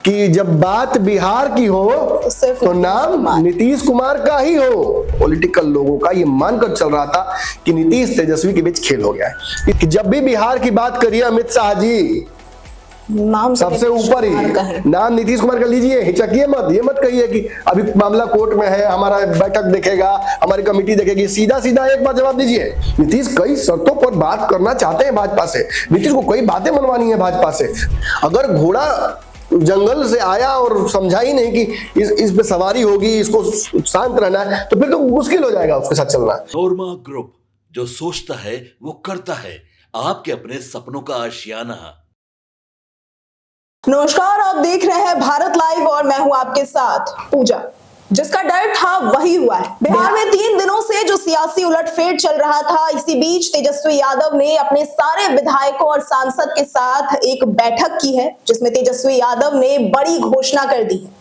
कि जब बात बिहार की हो तो नाम नीतीश कुमार का ही हो। पॉलिटिकल लोगों का ये मानकर चल रहा था कि नीतीश तेजस्वी के बीच खेल हो गया है कि जब भी बिहार की बात करिए अमित शाह जी नाम सबसे ऊपर ही नाम नीतीश कुमार का लीजिए, हिचकिए मत। ये मत कहिए कि अभी मामला कोर्ट में है, हमारा बैठक देखेगा, हमारी कमेटी देखेगी। सीधा सीधा एक बार जवाब दीजिए। नीतीश कई शर्तों पर बात करना चाहते हैं भाजपा से, नीतीश को कई बातें मनवानी है भाजपा से। अगर घोड़ा जंगल से आया और समझा ही नहीं कि इस पे सवारी होगी, इसको शांत रहना है, तो फिर तो मुश्किल हो जाएगा उसके साथ चलना। नोरमा ग्रुप, जो सोचता है वो करता है, आपके अपने सपनों का आशियाना। नमस्कार, आप देख रहे हैं भारत लाइव और मैं हूं आपके साथ पूजा। जिसका डर था वही हुआ है। बिहार में 3 दिनों से जो सियासी उलटफेर चल रहा था, इसी बीच तेजस्वी यादव ने अपने सारे विधायकों और सांसद के साथ एक बैठक की है, जिसमें तेजस्वी यादव ने बड़ी घोषणा कर दी है।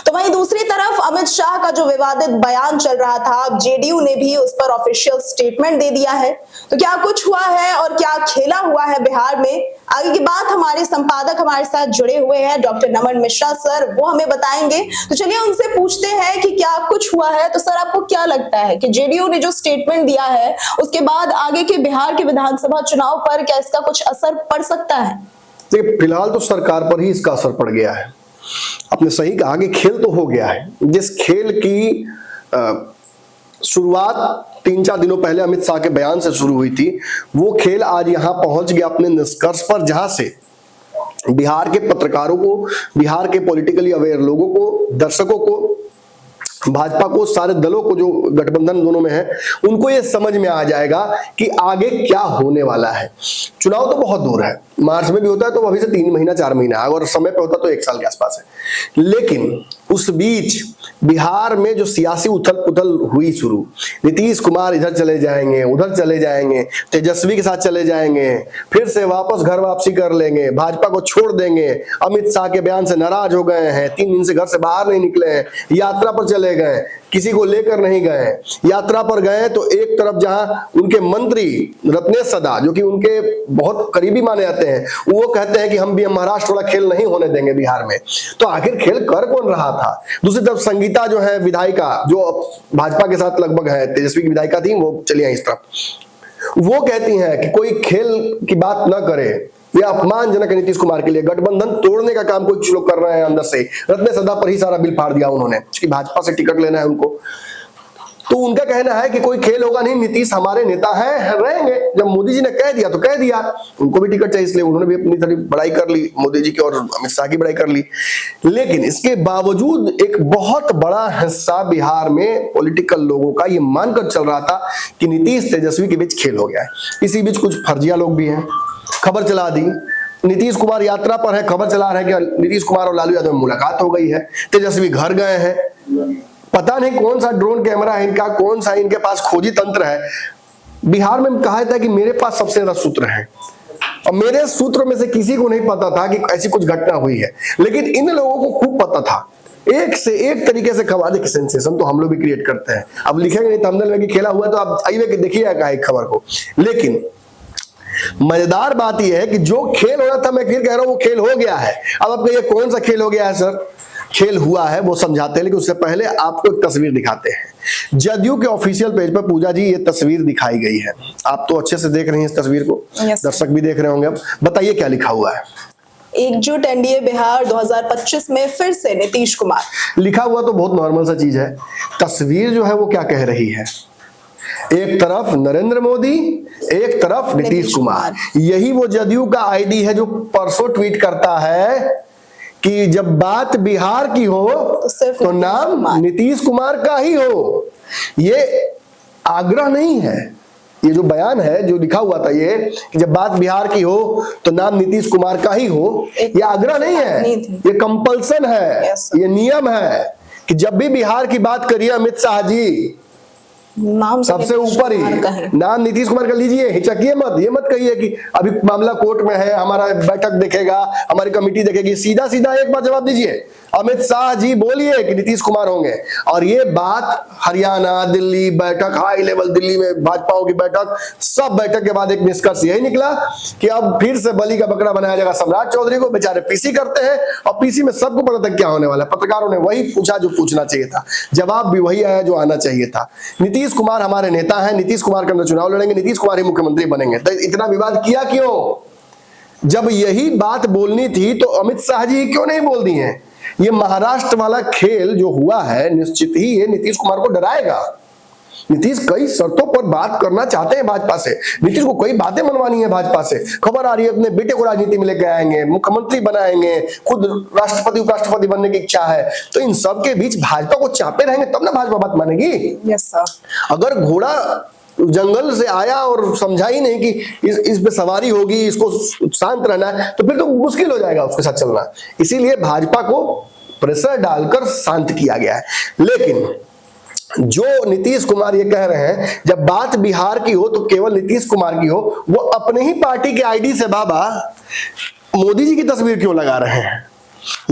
तो वहीं दूसरी तरफ अमित शाह का जो विवादित बयान चल रहा था, अब जेडीयू ने भी उस पर ऑफिशियल स्टेटमेंट दे दिया है। तो क्या कुछ हुआ है और क्या खेला हुआ है बिहार में, आगे की बात हमारे संपादक हमारे साथ जुड़े हुए हैं डॉक्टर नमन मिश्रा सर, वो हमें बताएंगे। तो चलिए उनसे पूछते हैं कि क्या कुछ हुआ है। तो सर, आपको क्या लगता है कि जेडीयू ने जो स्टेटमेंट दिया है उसके बाद आगे के बिहार के विधानसभा चुनाव पर क्या इसका कुछ असर पड़ सकता है? देखिए, फिलहाल तो सरकार पर ही इसका असर पड़ गया है। आपने सही कहा कि खेल तो हो गया है। जिस खेल की शुरुआत 3-4 दिनों पहले अमित शाह के बयान से शुरू हुई थी, वो खेल आज यहां पहुंच गया अपने निष्कर्ष पर, जहां से बिहार के पत्रकारों को, बिहार के पॉलिटिकली अवेयर लोगों को, दर्शकों को, भाजपा को, सारे दलों को जो गठबंधन दोनों में है, उनको ये समझ में आ जाएगा कि आगे क्या होने वाला है। चुनाव तो बहुत दूर है, मार्च में भी होता है तो अभी से 3 महीना 4 महीना, अगर समय पे होता तो 1 साल के आसपास है। लेकिन उस बीच बिहार में जो सियासी उथल पुथल हुई शुरू, नीतीश कुमार इधर चले जाएंगे, उधर चले जाएंगे, तेजस्वी के साथ चले जाएंगे, फिर से वापस घर वापसी कर लेंगे, भाजपा को छोड़ देंगे, अमित शाह के बयान से नाराज हो गए हैं, 3 दिन से घर से बाहर नहीं निकले हैं, यात्रा पर चले गए, किसी को लेकर नहीं गए। यात्रा पर गए तो एक तरफ जहां उनके मंत्री रत्नेश सदा, जो कि उनके बहुत करीबी माने जाते हैं, वो कहते हैं कि हम भी महाराष्ट्र वाला खेल नहीं होने देंगे बिहार में। तो आखिर खेल कर कौन रहा था? दूसरी तरफ संगीता जो है विधायिका, जो भाजपा के साथ लगभग है, तेजस्वी की विधायिका थी, वो चली आई इस तरफ, वो कहती हैं कि कोई खेल की बात ना करे, ये अपमानजनक है नीतीश कुमार के लिए। गठबंधन तोड़ने का काम कुछ लोग कर रहे हैं अंदर से। रत्नेश सदा पर ही सारा बिल फाड़ दिया उन्होंने कि भाजपा से टिकट लेना है उनको। तो उनका कहना है कि कोई खेल होगा नहीं, नीतीश हमारे नेता हैं, रहेंगे। जब मोदी जी ने कह दिया तो कह दिया, उनको भी टिकट चाहिए, इसलिए उन्होंने भी अपनी सारी बड़ाई कर ली, मोदी जी की और अमित शाह की बड़ाई कर ली। लेकिन इसके बावजूद एक बहुत बड़ा हिस्सा बिहार में पॉलिटिकल लोगों का ये मानकर चल रहा था कि नीतीश तेजस्वी के बीच खेल हो गया है। इसी बीच कुछ फर्जिया लोग भी हैं, खबर चला दी नीतीश कुमार यात्रा पर है, खबर चला रहे हैं कि नीतीश कुमार और लालू यादव में मुलाकात हो गई है, तेजस्वी घर गए हैं, पता नहीं कौन सा ड्रोन कैमरा है इनका, कौन सा इनके पास खोजी तंत्र है। बिहार में कहा था कि मेरे पास सबसे ज्यादा सूत्र हैं, और मेरे सूत्र में से किसी को नहीं पता था कि ऐसी कुछ घटना हुई है, लेकिन इन लोगों को खूब पता था। एक से एक तरीके से खबर, देखिए सेंसेशन तो हम लोग भी क्रिएट करते हैं, अब लिखेंगे नहीं थंबनेल में कि खेला हुआ, तो आप आइए कि देखिएगा एक खबर को। लेकिन मजेदार बात यह है कि जो खेल हो रहा था, मैं फिर कह रहा हूं, वो खेल हो गया है। अब आप कहिए कौन सा खेल हो गया है सर? खेल हुआ है वो समझाते हैं, लेकिन उससे पहले आपको एक तस्वीर दिखाते हैं। जदयू के ऑफिशियल पेज पर पूजा जी ये तस्वीर दिखाई गई है, आप तो अच्छे से देख रहे हैं इस तस्वीर को, दर्शक भी देख रहे होंगे। अब बताइए क्या लिखा हुआ है? एकजुट एनडीए बिहार 2025 में फिर से नीतीश कुमार। लिखा हुआ तो बहुत नॉर्मल सा चीज है, तस्वीर जो है वो क्या कह रही है? एक तरफ नरेंद्र मोदी, एक तरफ नीतीश कुमार। यही वो जदयू का आईडी है जो परसों ट्वीट करता है कि जब बात बिहार की हो तो नाम नीतीश कुमार का ही हो। ये आग्रह नहीं है, ये जो बयान है जो लिखा हुआ था, ये कि जब बात बिहार की हो तो नाम नीतीश कुमार का ही हो, ये आग्रह नहीं है, ये कंपल्सन है, ये नियम है कि जब भी बिहार की बात करिए अमित शाह जी नाम सबसे ऊपर ही नाम नीतीश कुमार का लीजिए, हिचकिए मत। ये मत कहिए कि अभी मामला कोर्ट में है, हमारा बैठक देखेगा, हमारी कमेटी देखेगी। सीधा सीधा एक बार जवाब दीजिए। अमित शाह जी बोलिए कि नीतीश कुमार होंगे। और ये बात हरियाणा, दिल्ली बैठक, हाई लेवल दिल्ली में भाजपाओं की बैठक, सब बैठक के बाद एक निष्कर्ष यही निकला कि अब फिर से बलि का बकरा बनाया जाएगा सम्राट चौधरी को। बेचारे पीसी करते हैं और पीसी में सबको पता था क्या होने वाला है। पत्रकारों ने वही पूछा जो पूछना चाहिए था, जवाब भी वही आया जो आना चाहिए था। नीतीश कुमार हमारे नेता हैं, नीतीश कुमार के अंदर चुनाव लड़ेंगे, नीतीश कुमार ही मुख्यमंत्री बनेंगे। तो इतना विवाद किया क्यों? जब यही बात बोलनी थी तो अमित शाह जी क्यों नहीं बोल दिए? ये महाराष्ट्र वाला खेल जो हुआ है, निश्चित ही ये नीतीश कुमार को डराएगा। नीतीश कई शर्तों पर बात करना चाहते हैं भाजपा से, नीतीश को कई बातें मनवानी है भाजपा से। खबर आ रही है अपने बेटे को राजनीति में लेकर आएंगे, मुख्यमंत्री बनाएंगे, खुद राष्ट्रपति उपराष्ट्रपति बनने की इच्छा है। तो इन सब के बीच भाजपा को चापे रहेंगे तब ना भाजपा बात मानेगी। Yes sir. अगर घोड़ा जंगल से आया और समझा ही नहीं कि इस पे सवारी होगी, इसको शांत रहना है, तो फिर तो मुश्किल हो जाएगा उसके साथ चलना। इसीलिए भाजपा को प्रेशर डालकर शांत किया गया है। लेकिन जो नीतीश कुमार ये कह रहे हैं, जब बात बिहार की हो तो केवल नीतीश कुमार की हो, वो अपने ही पार्टी के आईडी से बाबा मोदी जी की तस्वीर क्यों लगा रहे हैं?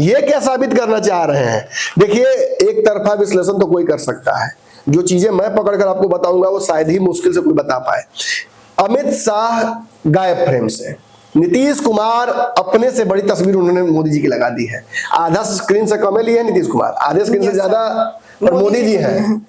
ये क्या साबित करना चाह रहे हैं? देखिए, एक तरफा विश्लेषण तो कोई कर सकता है, जो चीजें मैं पकड़कर आपको बताऊंगा वो शायद ही मुश्किल से कोई बता पाए। अमित शाह गायब फ्रेम से, नीतीश कुमार अपने से बड़ी तस्वीर उन्होंने मोदी जी की लगा दी है। आधा स्क्रीन से कम लिए है नीतीश कुमार, आधे स्क्रीन से ज्यादा पर मोदी जी हैं।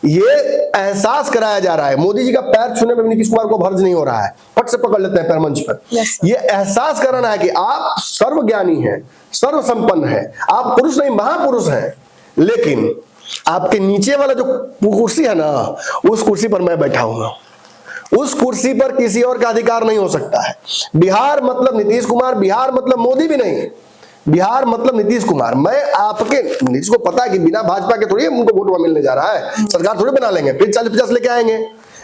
ये एहसास कराया जा रहा है, मोदी जी का पैर छूने में नीतीश कुमार को भर्ज नहीं हो रहा है, फट से पकड़ लेते हैं पैर मंच पर। ये एहसास कराना है कि आप सर्वज्ञानी हैं, सर्वसंपन्न हैं, आप पुरुष नहीं महापुरुष हैं। लेकिन आपके नीचे वाला जो कुर्सी है ना, उस कुर्सी पर मैं बैठा हूं, उस कुर्सी पर किसी और का अधिकार नहीं हो सकता है। बिहार मतलब नीतीश कुमार, बिहार मतलब मोदी भी नहीं, बिहार मतलब नीतीश कुमार। मैं आपके नीतीश को पता है कि बिना भाजपा के थोड़ी उनको वोट मिलने जा रहा है, सरकार थोड़ी बना लेंगे, फिर 40-50 लेके आएंगे,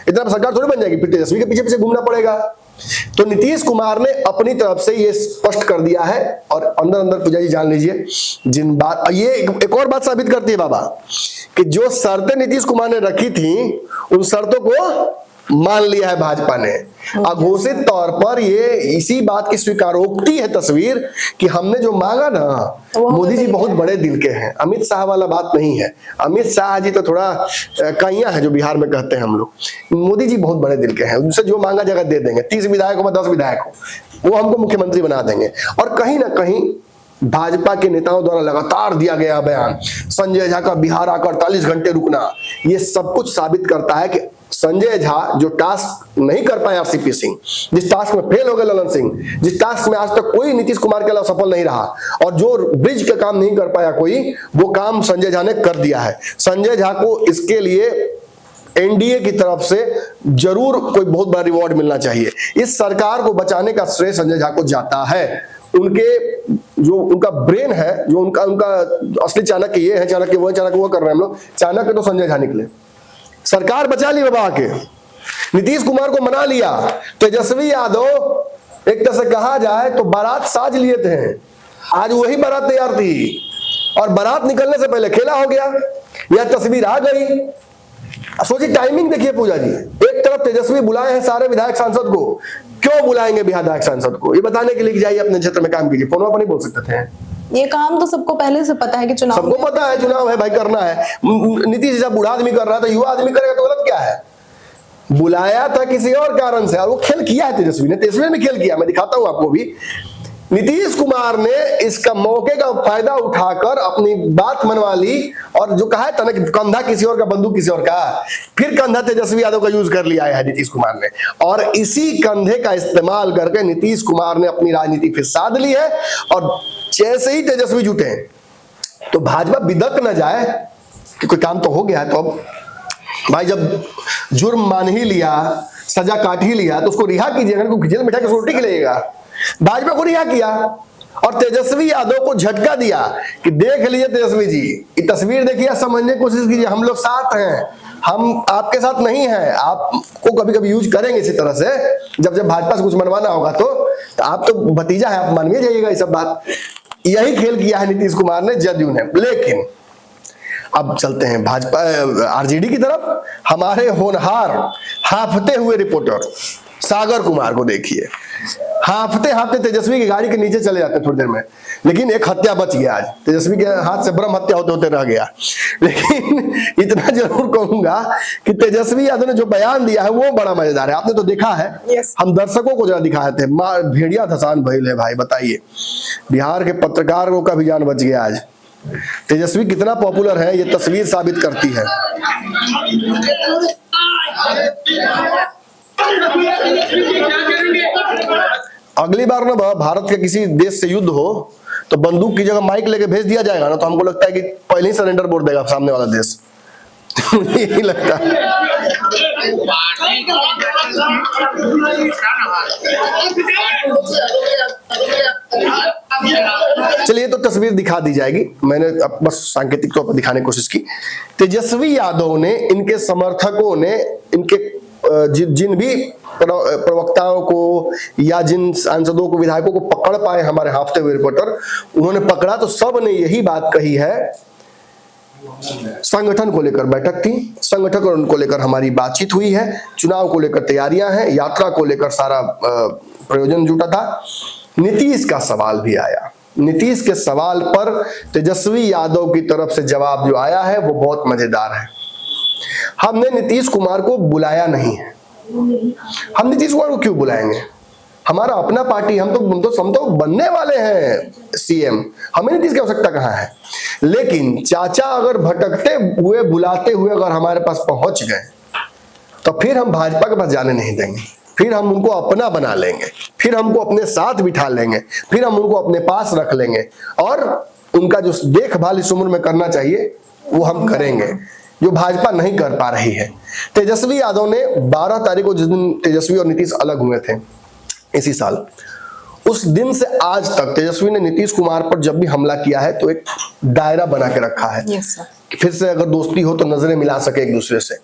इतना सरकार थोड़ी बन जाएगी, फिर तेजस्वी के पीछे पीछे घूमना पड़ेगा। तो नीतीश कुमार ने अपनी तरफ से ये स्पष्ट कर दिया है। और अंदर अंदर पूजा जी जान लीजिए, जिन बात ये एक और बात साबित करती है बाबा कि जो शर्तें नीतीश कुमार ने रखी थी, उन शर्तों को मान लिया है भाजपा ने। अघोषित तौर पर ये इसी बात की स्वीकारोक्ति है तस्वीर कि हमने जो मांगा ना, मोदी जी बहुत बड़े दिल के हैं, अमित शाह वाला बात नहीं है। अमित शाह जी तो थोड़ा कैया है जो बिहार में कहते हैं हम लोग, मोदी जी बहुत बड़े दिल के हैं, उनसे जो मांगा जगह दे देंगे। 30 विधायक हो 10 विधायक हो, वो हमको मुख्यमंत्री बना देंगे। और कहीं ना कहीं भाजपा के नेताओं द्वारा लगातार दिया गया बयान, संजय झा का बिहार आकर 48 घंटे रुकना, ये सब कुछ साबित करता है कि संजय झा जो टास्क नहीं कर पाए आरसीपी सिंह, जिस टास्क में फेल हो गए ललन सिंह, जिस टास्क में आज तक कोई नीतीश कुमार के अलावा सफल नहीं रहा, और जो ब्रिज का काम नहीं कर पाया कोई, वो काम संजय झा ने कर दिया है। संजय झा को इसके लिए एनडीए की तरफ से जरूर कोई बहुत बड़ा रिवॉर्ड मिलना चाहिए। इस सरकार को बचाने का श्रेय संजय झा को जाता है। उनके जो उनका ब्रेन है, जो उनका असली चाणक्य ये है, चाणक्य वो कर रहे हैं हम लोग, चाणक्य तो संजय झा निकले। सरकार बचा ली बाबा के, नीतीश कुमार को मना लिया। तेजस्वी यादव एक तरह से कहा जाए तो बारात साज लिए थे, आज वही बारात तैयार थी और बारात निकलने से पहले खेला हो गया। यह तस्वीर आ गई। सोचिए टाइमिंग देखिए पूजा जी, एक तरफ तेजस्वी बुलाए हैं सारे विधायक सांसद को, क्यों बुलाएंगे विधायक सांसद को? ये बताने के लिए कि जाइए अपने क्षेत्र में काम कीजिए, फोन पर नहीं बोल सकते थे। ये काम तो सबको पहले से पता है कि चुनाव, सबको पता है चुनाव है भाई, करना है। नीतीश जैसा बूढ़ा आदमी कर रहा था, युवा आदमी करेगा तो गलत क्या है? बुलाया था किसी और कारण से, और वो खेल किया है तेजस्वी ने, तेजस्वी ने खेल किया, मैं दिखाता हूं आपको भी। नीतीश कुमार ने इसका मौके का फायदा उठाकर अपनी बात मनवा ली, और जो कहा था ना कि कंधा किसी और का बंदूक किसी और का, फिर कंधा तेजस्वी यादव का यूज कर लिया है नीतीश कुमार ने, और इसी कंधे का इस्तेमाल करके नीतीश कुमार ने अपनी राजनीति फिर साध ली है। और जैसे ही तेजस्वी जुटे तो भाजपा बिदक न जाए कि कोई काम तो हो गया है, तो अब भाई जब जुर्म मान ही लिया, सजा काट ही लिया, तो उसको रिहा कीजिए, अगर जेल में बैठा के रोटी खिलाइएगा। भाजपा को रिहा किया और तेजस्वी यादव को झटका दिया कि देख लीजिए तेजस्वी जी, ये तस्वीर देखिए, समझने की कोशिश कीजिए, हम लोग साथ हैं, हम आपके साथ नहीं हैं, आपको कभी कभी यूज करेंगे इसी तरह से, जब भाजपा से कुछ मनवाना होगा तो आप तो भतीजा है, आप मानविए जाइएगा। ये सब बात यही खेल किया है नीतीश कुमार ने, जदयू ने। लेकिन अब चलते हैं भाजपा आरजेडी की तरफ। हमारे होनहार हाफते हुए रिपोर्टर सागर कुमार को देखिए, हाँफते हाँफते तेजस्वी की गाड़ी के नीचे चले जाते थोड़ी देर में, लेकिन एक हत्या बच गया आज, तेजस्वी के हाथ से ब्रह्म हत्या होते होते रह गया। लेकिन इतना जरूर कहूंगा कि तेजस्वी यादव ने जो बयान दिया है वो बड़ा मजेदार है। आपने तो देखा है, हम दर्शकों को जरा दिखाए थे, भेड़िया धसान भइल है भाई। बताइए, बिहार के पत्रकारों का भी जान बच गया आज। तेजस्वी कितना पॉपुलर है ये तस्वीर साबित करती है। अगली बार ना भारत के किसी देश से युद्ध हो तो बंदूक की जगह माइक लेके भेज दिया जाएगा ना, तो हमको लगता है कि पहले ही सरेंडर बोल देगा सामने वाला देश। यही लगता है। चलिए, तो तस्वीर दिखा दी जाएगी, मैंने अब बस सांकेतिक तौर पर दिखाने की कोशिश की। तेजस्वी यादव ने, इनके समर्थकों ने, इनके जिन भी प्रवक्ताओं को या जिन सांसदों को, विधायकों को पकड़ पाए हमारे हाफते हुए रिपोर्टर, उन्होंने पकड़ा तो सब ने यही बात कही है। संगठन को लेकर बैठक थी, संगठन को लेकर हमारी बातचीत हुई है, चुनाव को लेकर तैयारियां हैं, यात्रा को लेकर सारा प्रयोजन जुटा था। नीतीश का सवाल भी आया। नीतीश के सवाल पर तेजस्वी यादव की तरफ से जवाब जो आया है वो बहुत मजेदार है। हमने नीतीश कुमार को बुलाया नहीं है। हम नीतीश कुमार को क्यों बुलाएंगे? हमारा अपना पार्टी, हम तो बनने वाले हैं सीएम, हमें नीतीश की आवश्यकता कहाँ है? लेकिन चाचा अगर भटकते हुए, बुलाते हुए अगर हमारे पास पहुंच गए तो फिर हम भाजपा के पास जाने नहीं देंगे, फिर हम उनको अपना बना लेंगे, फिर हमको अपने साथ बिठा लेंगे, फिर हम उनको अपने पास रख लेंगे और उनका जो देखभाल इस उम्र में करना चाहिए वो हम करेंगे, जो भाजपा नहीं कर पा रही है। तेजस्वी यादव ने 12 तारीख को, जिस दिन तेजस्वी और नीतीश अलग हुए थे इसी साल, उस दिन से आज तक तेजस्वी ने नीतीश कुमार पर जब भी हमला किया है तो एक दायरा बना के रखा है कि फिर से अगर दोस्ती हो तो नजरें मिला सके एक दूसरे से।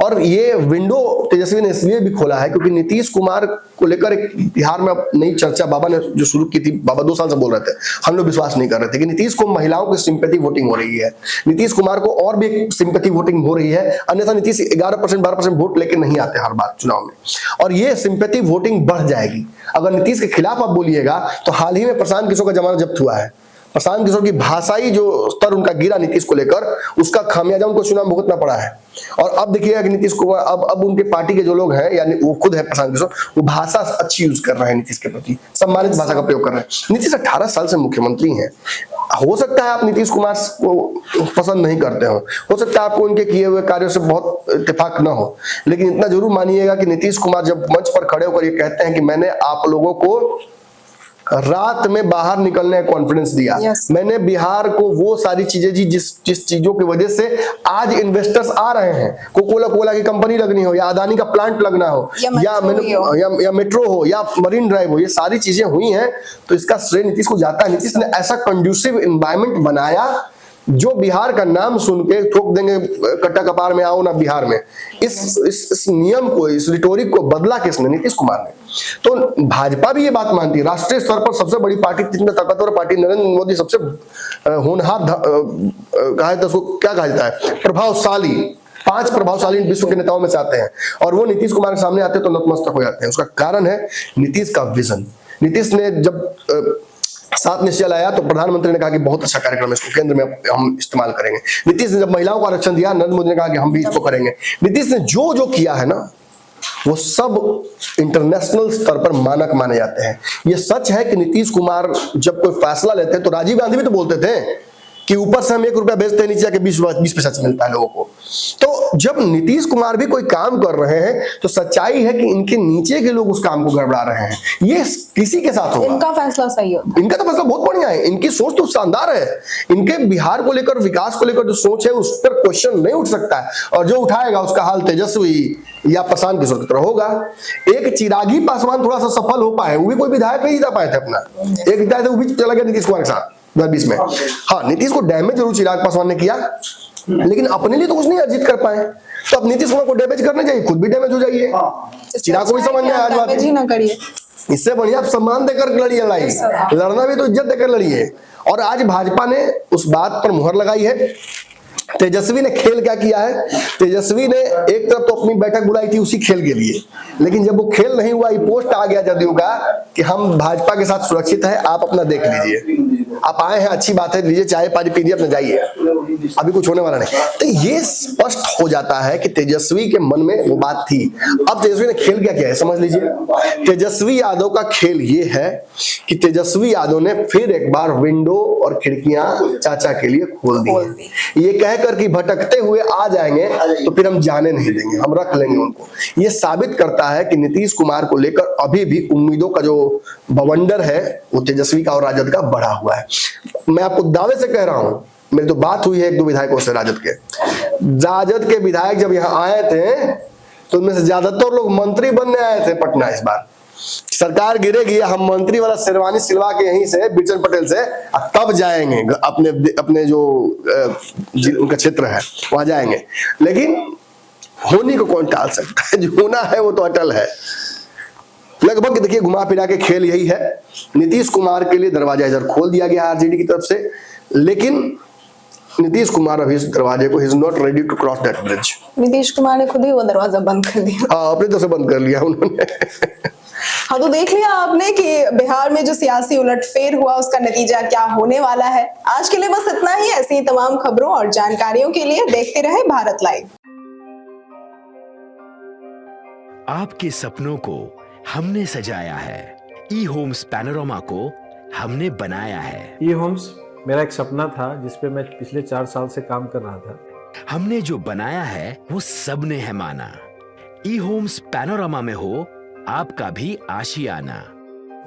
और ये विंडो तेजस्वी ने इसलिए भी खोला है क्योंकि नीतीश कुमार को लेकर एक बिहार में नई चर्चा बाबा ने जो शुरू की थी, बाबा 2 साल से बोल रहे थे, हम लोग विश्वास नहीं कर रहे थे कि नीतीश को महिलाओं की सिंपैथी वोटिंग हो रही है, नीतीश कुमार को और भी एक सिंपैथी वोटिंग हो रही है, अन्यथा नीतीश 11% 12% वोट लेके नहीं आते हर बार चुनाव में, और ये सिंपैथी वोटिंग बढ़ जाएगी। अगर नीतीश के खिलाफ आप बोलिएगा तो हाल ही में प्रशांत किशोर का जमाना जब्त हुआ है, प्रशांत किशोर की भाषाई जो स्तर उनका गिरा नीतीश को लेकर, उसका खामियाजा उनको चुनाव भुगतना पड़ा है। और अब देखिएगा कि नीतीश कुमार, अब उनके पार्टी के जो लोग हैं, यानी वो खुद है प्रशांत किशोर, वो भाषा अच्छी यूज कर रहे हैं नीतीश के प्रति, सम्मानित भाषा का प्रयोग कर रहे हैं। नीतीश 18 साल से मुख्यमंत्री हैं। हो सकता है आप नीतीश कुमार को पसंद नहीं करते हो सकता है आपको उनके किए हुए कार्यों से बहुत इत्तेफाक न हो, लेकिन इतना जरूर मानिएगा कि नीतीश कुमार जब मंच पर खड़े होकर ये कहते हैं कि मैंने आप लोगों को रात में बाहर निकलने का कॉन्फिडेंस दिया, मैंने बिहार को वो सारी चीजें दी जिस चीजों की वजह से आज इन्वेस्टर्स आ रहे हैं, कोला की कंपनी लगनी हो या अदानी का प्लांट लगना हो या मेट्रो हो या मरीन ड्राइव हो, ये सारी चीजें हुई हैं, तो इसका श्रेय नीतीश को जाता है। नीतीश ने ऐसा कंड्यूसिव एनवायरनमेंट बनाया जो बिहार का नाम सुन के ठोक देंगे कट्टा कपार में, आओ ना बिहार में। इस नियम को, इस रिटोरिक को बदला किसने? नीतीश कुमार ने। तो भाजपा भी ये बात मानती है, राष्ट्रीय स्तर पर सबसे बड़ी पार्टी, जितनी ताकतवर पार्टी, नरेंद्र मोदी सबसे होनहार कहा जाता है, उसको क्या कहा जाता है, प्रभावशाली, 5 प्रभावशाली विश्व के नेताओं में से आते हैं, और वो नीतीश कुमार के सामने आते हैं तो नतमस्तक हो जाते हैं। उसका कारण है नीतीश का विजन। नीतीश ने जब 7 निश्चय लाया तो प्रधानमंत्री ने कहा कि बहुत अच्छा कार्यक्रम है, इसको केंद्र में हम इस्तेमाल करेंगे। नीतीश ने जब महिलाओं को आरक्षण दिया, नरेंद्र मोदी ने कहा कि हम भी इसको करेंगे। नीतीश ने जो किया है ना, वो सब इंटरनेशनल स्तर पर मानक माने जाते हैं। ये सच है कि नीतीश कुमार जब कोई फैसला लेते हैं तो राजीव गांधी भी तो बोलते थे कि ऊपर से हम 1 रुपया भेजते हैं, नीचे आके 20 पैसा मिलता है लोगों को। तो जब नीतीश कुमार भी कोई काम कर रहे हैं तो सच्चाई है कि इनके नीचे के लोग उस काम को गड़बड़ा रहे हैं। ये किसी के साथ होगा, इनका फैसला सही होता है, इनका तो फैसला बहुत बढ़िया है, इनकी सोच तो शानदार है। इनके बिहार को लेकर, विकास को लेकर जो सोच है उस पर क्वेश्चन नहीं उठ सकता है, और जो उठाएगा उसका हाल तेजस्वी या प्रशांत किशोर की तरह होगा। एक चिरागी पासवान थोड़ा सा सफल हो पाए, वो भी कोई विधायक नहीं जीता पाए थे अपना, एक विधायक वो भी चला गया नीतीश कुमार के साथ 2020 में। हाँ, नीतीश को डैमेज जरूर चिराग पासवान ने किया, लेकिन अपने लिए तो कुछ नहीं अर्जित कर पाए। तो अब नीतीश कुमार को डैमेज करने जाइए, खुद भी डैमेज हो जाइए। चिराग को भी समझ में आज बात है, इससे बढ़िया आप सम्मान देकर लड़िए लड़ाई, लड़ना भी तो इज्जत देकर लड़िए। और आज भाजपा ने उस बात पर मुहर लगाई है तेजस्वी ने खेल क्या किया है? तेजस्वी ने एक तरफ तो अपनी बैठक बुलाई थी उसी खेल के लिए, लेकिन जब वो खेल नहीं हुआ, ये पोस्ट आ गया जदयू का कि हम भाजपा के साथ सुरक्षित है, आप अपना देख लीजिए, आप आए हैं अच्छी बात है, लीजिए चाय पानी पीजिए, अपने जाइए, अभी कुछ होने वाला नहीं। तो ये स्पष्ट हो जाता है कि तेजस्वी के मन में वो बात थी। अब तेजस्वी ने खेल क्या किया है समझ लीजिए। तेजस्वी यादव का खेल ये है कि तेजस्वी यादव ने फिर एक बार विंडो और खिड़कियां चाचा के लिए खोल दी, ये कहकर कि भटकते हुए आ जाएंगे तो फिर हम जाने नहीं देंगे, हम रख लेंगे उनको। ये साबित करता है कि नीतीश कुमार को लेकर अभी भी उम्मीदों का जो बवंडर है वो तेजस्वी का और राजद का बढ़ा हुआ है। मैं आपको दावे से कह रहा हूं, मेरी तो बात हुई है एक दो विधायकों से, राजद के विधायक जब यहाँ आए थे तो उनमें से ज्यादातर लोग मंत्री बनने आए थे पटना। इस बार सरकार गिरेगी, हम मंत्री वाला शेरवानी सिलवा के यहीं से बिरचन पटेल से तब जाएंगे अपने अपने जो उनका क्षेत्र है वहां जाएंगे। लेकिन होने को कौन टाल सकता है? जो होना है वो तो अटल है। लगभग देखिए घुमा फिरा के खेल यही है। नीतीश कुमार के लिए दरवाजा इधर खोल दिया गया आरजेडी की तरफ से, लेकिन नीतीश कुमार अभी इस दरवाजे को, he is not ready to cross that bridge. Nitish Kumar ने खुद ही वो दरवाजा बंद कर दिया। हाँ, अपनी तरफ से बंद कर लिया उन्होंने। हाँ, तो देख लिया आपने कि बिहार में जो सियासी उलटफेर हुआ उसका नतीजा क्या होने वाला है। आज के लिए बस इतना ही। ऐसी तमाम खबरों और जानकारियों के लिए देखते रहे भारत लाइव। आपके सपनों को हमने सजाया है, ई होम्स पैनोरमा को हमने बनाया है। ई होम्स मेरा एक सपना था जिसपे मैं पिछले 4 साल से काम कर रहा था। हमने जो बनाया है वो सबने है माना। ई होम्स पैनोरमा में हो आपका भी आशियाना।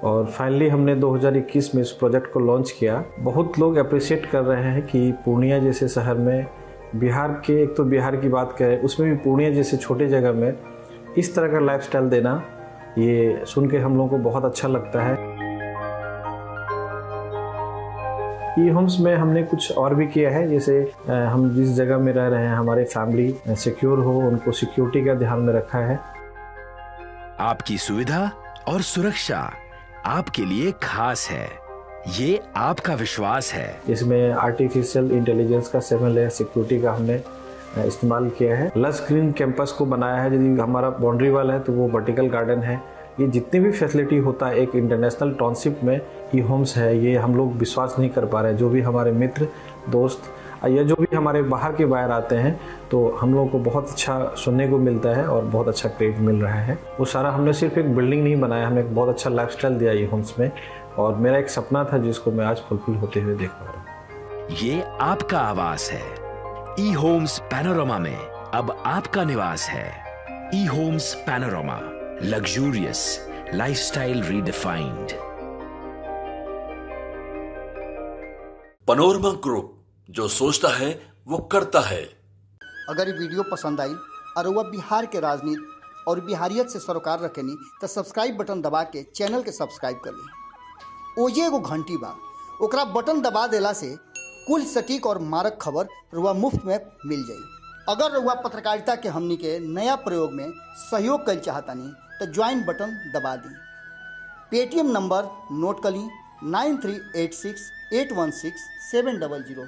और फाइनली हमने 2021 में इस प्रोजेक्ट को लॉन्च किया। बहुत लोग अप्रिशिएट कर रहे हैं कि पूर्णिया जैसे शहर में, बिहार के, एक तो बिहार की बात करें उसमें भी पूर्णिया जैसे छोटे जगह में इस तरह का लाइफस्टाइल देना, ये सुन के हम लोगों को बहुत अच्छा लगता है। ई होम्स में हमने कुछ और भी किया है, जैसे हम जिस जगह में रह रहे हैं हमारे फैमिली सिक्योर हो, उनको सिक्योरिटी का ध्यान में रखा है। आपकी सुविधा और सुरक्षा आपके लिए खास है, ये आपका विश्वास है। इसमें आर्टिफिशियल इंटेलिजेंस का 7 लेयर सिक्योरिटी का हमने इस्तेमाल किया है। लश ग्रीन कैंपस को बनाया है। यदि हमारा बाउंड्री वाल है तो वो वर्टिकल गार्डन है। ये जितनी भी फैसिलिटी होता है एक इंटरनेशनल टाउनशिप में ई होम्स है, ये हम लोग विश्वास नहीं कर पा रहे हैं। जो भी हमारे मित्र दोस्त या जो भी हमारे बाहर के बाहर आते हैं तो हम लोगों को बहुत अच्छा सुनने को मिलता है और बहुत अच्छा क्रेडिट मिल रहा है। वो सारा हमने सिर्फ एक बिल्डिंग नहीं बनाया, हमें एक बहुत अच्छा लाइफस्टाइल दिया ई होम्स में, और मेरा एक सपना था जिसको मैं आज फुलफिल होते हुए देख पा रहा हूँ। ये आपका आवास है। ई होम्स पैनोरमा में अब आपका निवास है। E homes panorama, luxurious lifestyle redefined. Panorama group, जो सोचता है वो करता है। अगर ये वीडियो पसंद आई और वह बिहार के राजनीति और बिहारियत से सरोकार रखेनी तो सब्सक्राइब बटन दबा के चैनल के सब्सक्राइब कर ली। ओजे एगो घंटी बा, ओकरा बटन दबा देला से कुल सटीक और मारक खबर रुआ मुफ्त में मिल जाई। अगर रुआ पत्रकारिता के हमनी के नया प्रयोग में सहयोग कर चाहतानी तो ज्वाइन बटन दबा दी। पेटीएम नंबर नोट कर ली 9386816700।